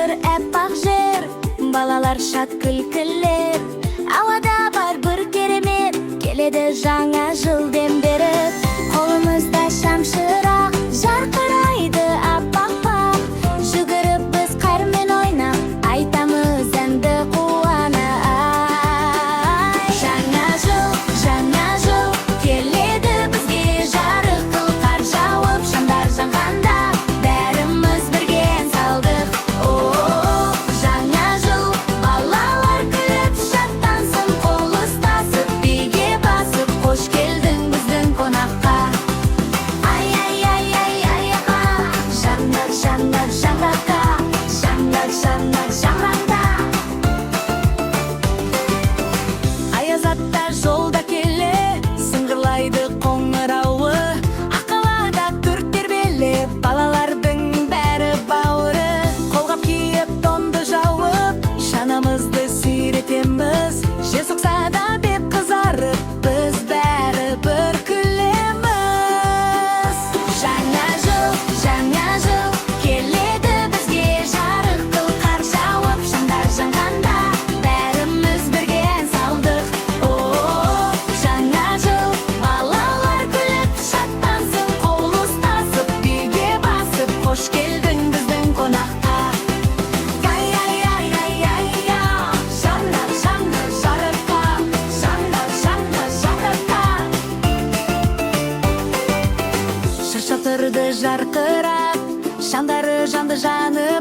быр әппақ жер, балалар шат күлкілер. Ауада бар бір керемет, келеді жаңа жылден бері. Қолымызда шамшырақ, жарқырайды аппақ-пақ. Жүгіріп біз қармен ойнап, айтамыз әнді қуана. Жаңа жыл, келеді бізге жарық қыл. Қар жауып, шамдар жанғанда, бәріміз бірге ән салдық. Жаңа жыл, балалар күліп шаттансын, қол ұстасып, биге басып, қош келдің біздің қонаққа. Жандар, жандар, жандарда, жандар, жандар, жанранда. Аязатта жолда келе, сыңғырлайды қоңырауы. Аққалада төрт тербеліп, балалардың бәрі бауыры. Қолғап киіп, тонды жауып, шанамызды сүйретеміз. Жел соқса да бет қызарып, біз бәрі бір күлеміз. Жаңа жыл, келеді бізге жарық қыл. Қар жауып, шамдар жанғанда, бәріміз бірге ән салдық. Жаңа жыл, балалар күліп шаттансын, қол ұстасып, биге басып, қош келдің біздің қонаққа. Жандар, жандар, жарыққа, жандар, жандар, жарыққа. Шашатырды жарқырап, шамдары жанды жанып.